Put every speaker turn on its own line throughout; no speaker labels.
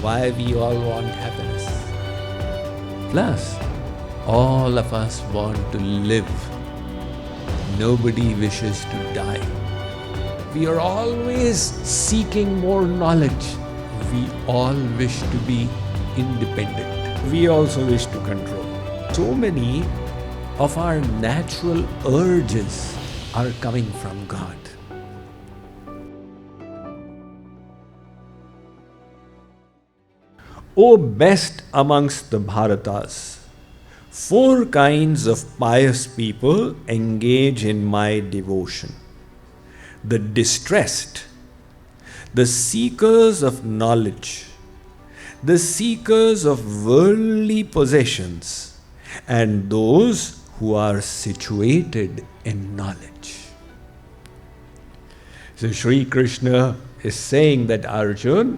why we all want happiness. Plus, all of us want to live. Nobody wishes to die. We are always seeking more knowledge. We all wish to be independent. We also wish to control. So many of our natural urges are coming from God. O best amongst the Bharatas, 4 kinds of pious people engage in my devotion. The distressed, the seekers of knowledge, the seekers of worldly possessions, and those who are situated in knowledge. So Shree Krishna is saying that Arjuna,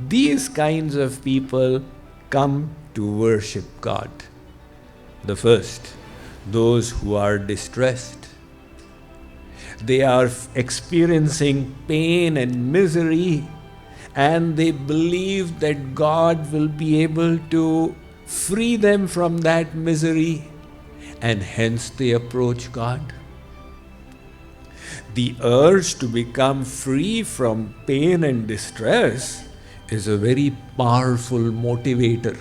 these kinds of people come to worship God. The first, those who are distressed. They are experiencing pain and misery, and they believe that God will be able to free them from that misery, and hence they approach God. The urge to become free from pain and distress is a very powerful motivator.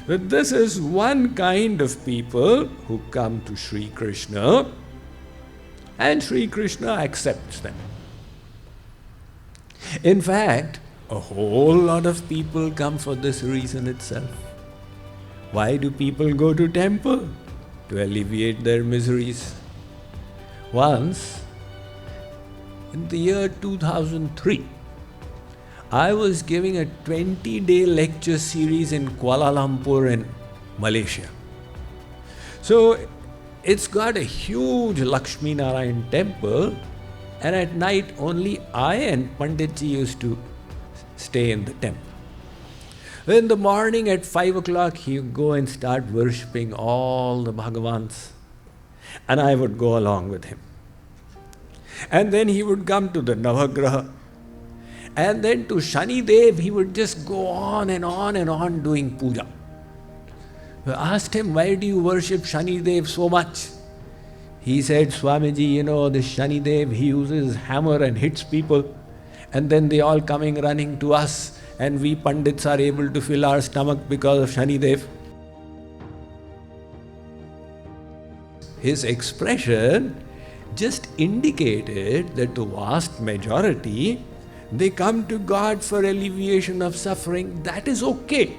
But this is one kind of people who come to Sri Krishna, and Sri Krishna accepts them. In fact, a whole lot of people come for this reason itself. Why do people go to temple? To alleviate their miseries. Once, in the year 2003, I was giving a 20-day lecture series in Kuala Lumpur in Malaysia. So it's got a huge Lakshmi Narayan temple, and at night only I and Panditji used to stay in the temple. In the morning at 5 o'clock, he would go and start worshipping all the Bhagavans, and I would go along with him. And then he would come to the Navagraha, and then to Shani Dev, he would just go on and on and on doing puja. I asked him, why do you worship Shani Dev so much? He said, Swamiji, this Shani Dev, he uses hammer and hits people, and then they all coming running to us, and we Pandits are able to fill our stomach because of Shani Dev. His expression just indicated that the vast majority, they come to God for alleviation of suffering. That is okay.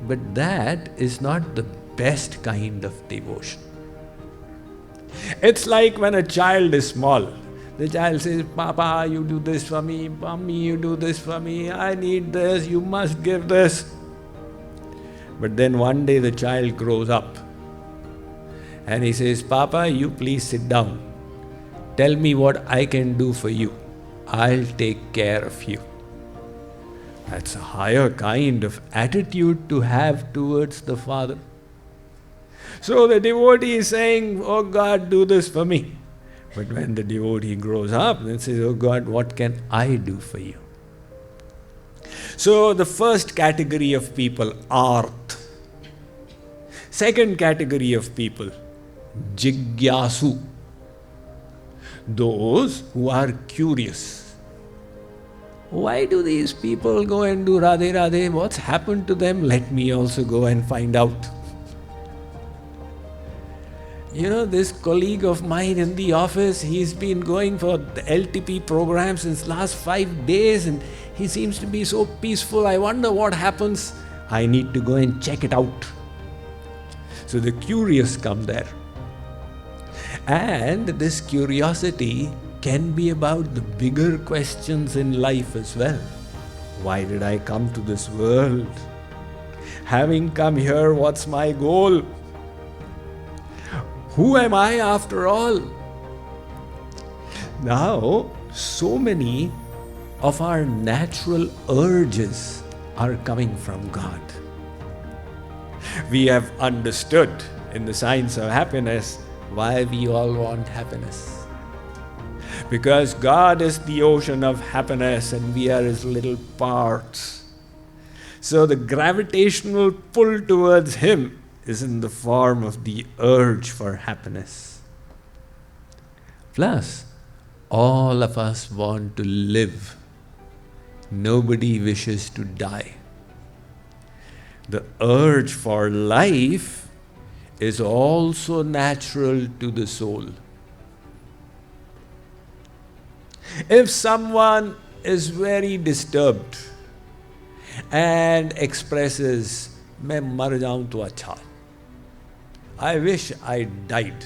But that is not the best kind of devotion. It's like when a child is small. The child says, Papa, you do this for me. Mommy, you do this for me. I need this. You must give this. But then one day the child grows up and he says, Papa, you please sit down. Tell me what I can do for you. I'll take care of you. That's a higher kind of attitude to have towards the Father. So the devotee is saying, oh God, do this for me. But when the devotee grows up, then says, oh God, what can I do for you? So the first category of people, Arth. Second category of people, Jigyasu. Those who are curious. Why do these people go and do Radhe Radhe? What's happened to them? Let me also go and find out. This colleague of mine in the office, he's been going for the LTP program since last 5 days and he seems to be so peaceful. I wonder what happens. I need to go and check it out. So the curious come there. And this curiosity can be about the bigger questions in life as well. Why did I come to this world? Having come here, what's my goal? Who am I after all? Now, so many of our natural urges are coming from God. We have understood in the science of happiness why we all want happiness. Because God is the ocean of happiness and we are His little parts. So the gravitational pull towards him is in the form of the urge for happiness. Plus, all of us want to live. Nobody wishes to die. The urge for life is also natural to the soul. If someone is very disturbed and expresses, "मैं मर जाऊं तो अच्छा, I wish I died."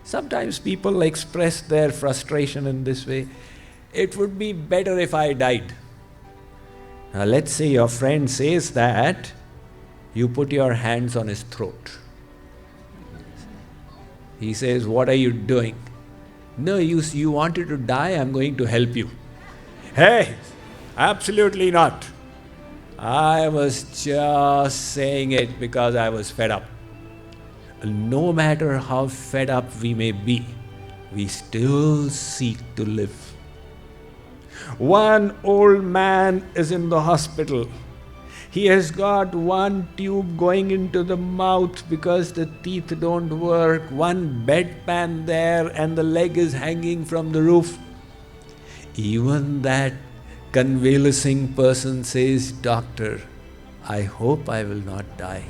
Sometimes people express their frustration in this way. "It would be better if I died." Now let's say your friend says that, you put your hands on his throat. He says, "What are you doing?" "No, you wanted to die, I'm going to help you." "Hey, absolutely not. I was just saying it because I was fed up." No matter how fed up we may be, we still seek to live. One old man is in the hospital. He has got one tube going into the mouth because the teeth don't work, one bedpan there, and the leg is hanging from the roof. Even that convalescing person says, "Doctor, I hope I will not die."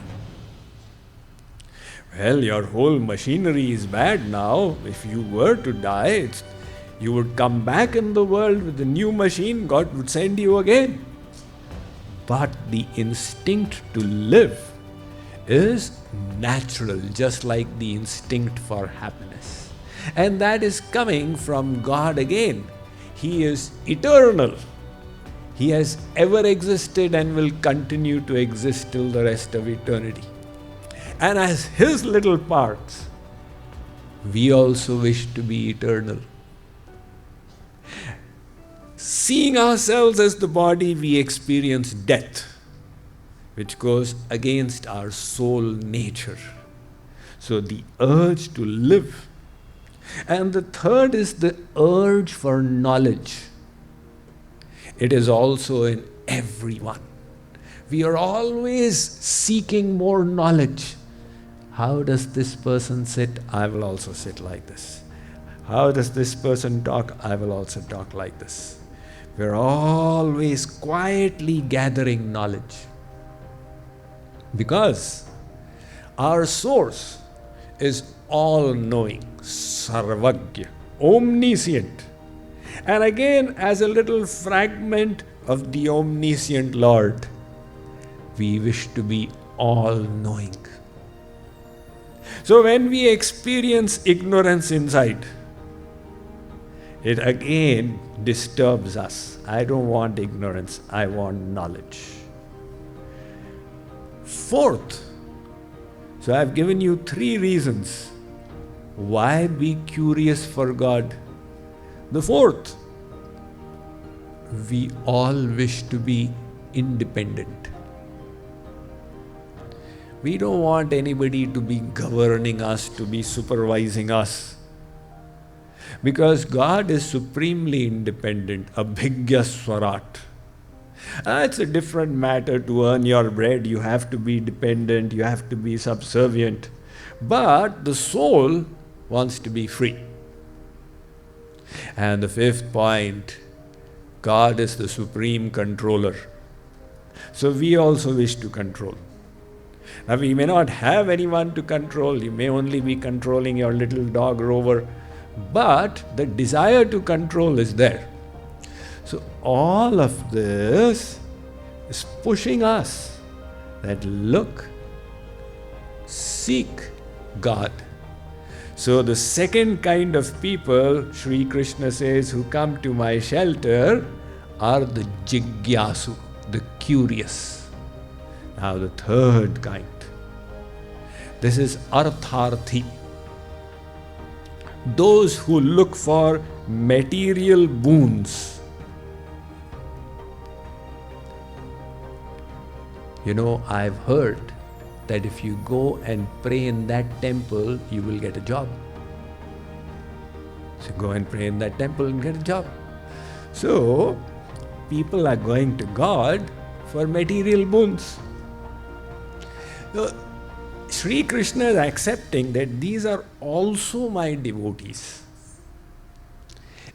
Well, your whole machinery is bad now. If you were to die, you would come back in the world with a new machine. God would send you again. But the instinct to live is natural, just like the instinct for happiness. And that is coming from God again. He is eternal. He has ever existed and will continue to exist till the rest of eternity. And as His little parts, we also wish to be eternal. Seeing ourselves as the body, we experience death, which goes against our soul nature. So the urge to live. And the third is the urge for knowledge. It is also in everyone. We are always seeking more knowledge. How does this person sit? I will also sit like this. How does this person talk? I will also talk like this. We're always quietly gathering knowledge. Because our source is all-knowing, sarvagya, omniscient. And again, as a little fragment of the omniscient Lord, we wish to be all-knowing. So when we experience ignorance inside, it again disturbs us. I don't want ignorance, I want knowledge. Fourth, so I've given you 3 reasons why be curious for God. The fourth, we all wish to be independent. We don't want anybody to be governing us, to be supervising us. Because God is supremely independent, abhigya swarat. It's a different matter to earn your bread. You have to be dependent, you have to be subservient. But the soul wants to be free. And the 5th point, God is the supreme controller. So we also wish to control. Now we may not have anyone to control, you may only be controlling your little dog Rover, but the desire to control is there. So all of this is pushing us that look, seek God. So the second kind of people, Shree Krishna says, who come to my shelter are the jigyasu, the curious. Now the third kind, this is artharthi. Those who look for material boons. You know, I've heard that if you go and pray in that temple, you will get a job. So go and pray in that temple and get a job. So people are going to God for material boons. So, Shree Krishna is accepting that these are also my devotees.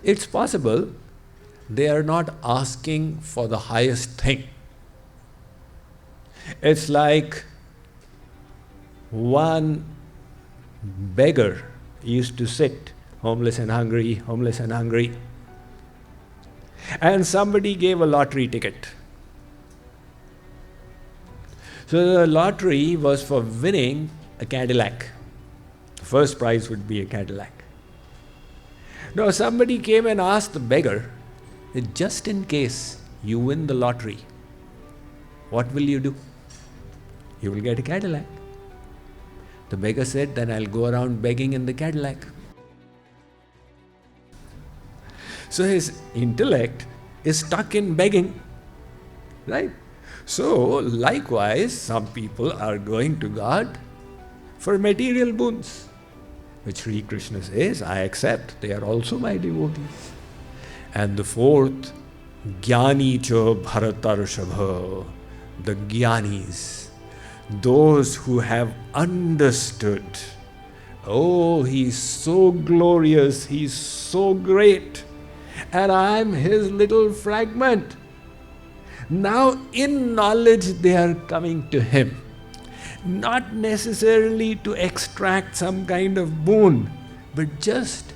It's possible they are not asking for the highest thing. It's like one beggar used to sit, homeless and hungry, and somebody gave a lottery ticket. So the lottery was for winning a Cadillac. The first prize would be a Cadillac. Now somebody came and asked the beggar, just in case you win the lottery, what will you do? You will get a Cadillac. The beggar said, then I'll go around begging in the Cadillac. So his intellect is stuck in begging, right? So likewise, some people are going to God for material boons, which Sri Krishna says, I accept, they are also my devotees. And the fourth, Jnani cha Bharatarshabha, the Jnanis, those who have understood, oh, he's so glorious, he's so great, and I'm his little fragment. Now in knowledge they are coming to him, not necessarily to extract some kind of boon, but just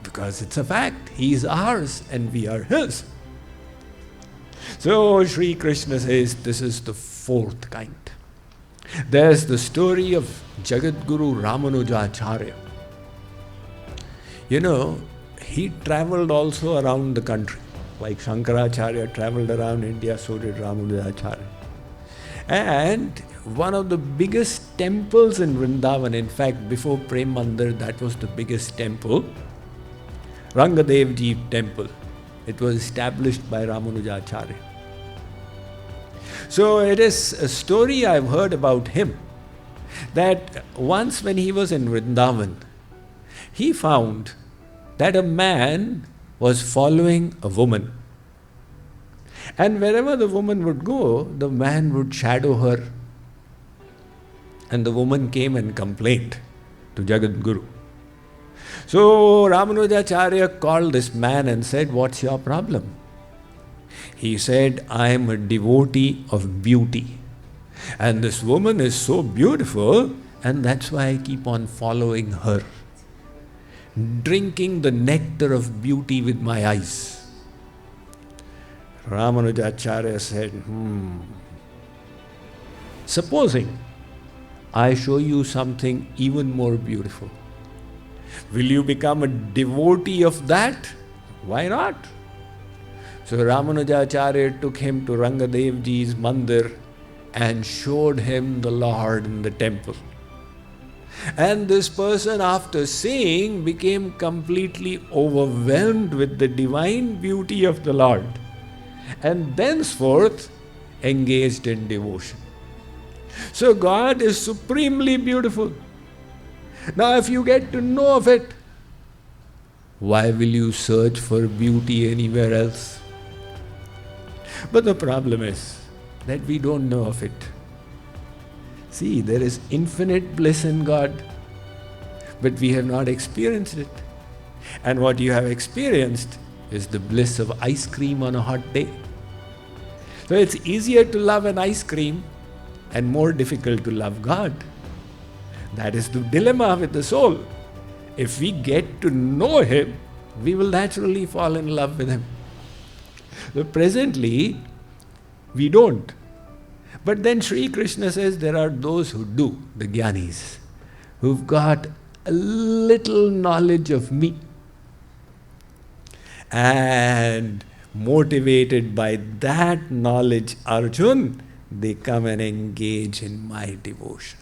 because it's a fact, he is ours and we are his. So Sri Krishna says this is the fourth kind. There's the story of Jagadguru Ramanujacharya. You know, he traveled also around the country. Like Shankaracharya traveled around India, so did Ramanujacharya. And one of the biggest temples in Vrindavan, in fact, before Prem Mandir, that was the biggest temple, Rangadevji temple. It was established by Ramanujacharya. So it is a story I've heard about him, that once when he was in Vrindavan, he found that a man was following a woman. And wherever the woman would go, the man would shadow her. And the woman came and complained to Jagadguru. So Ramanujacharya called this man and said, what's your problem? He said, I am a devotee of beauty. And this woman is so beautiful, and that's why I keep on following her, drinking the nectar of beauty with my eyes. Ramanujacharya said, supposing I show you something even more beautiful, will you become a devotee of that? Why not? So Ramanujacharya took him to Rangadevji's mandir and showed him the Lord in the temple. And this person, after seeing, became completely overwhelmed with the divine beauty of the Lord, and thenceforth engaged in devotion. So God is supremely beautiful. Now if you get to know of it, why will you search for beauty anywhere else? But the problem is that we don't know of it. See, there is infinite bliss in God, but we have not experienced it. And what you have experienced is the bliss of ice cream on a hot day. So it's easier to love an ice cream and more difficult to love God. That is the dilemma with the soul. If we get to know Him, we will naturally fall in love with Him. So presently, we don't. But then Sri Krishna says there are those who do, the Jnanis, who've got a little knowledge of me. And motivated by that knowledge, Arjun, they come and engage in my devotion.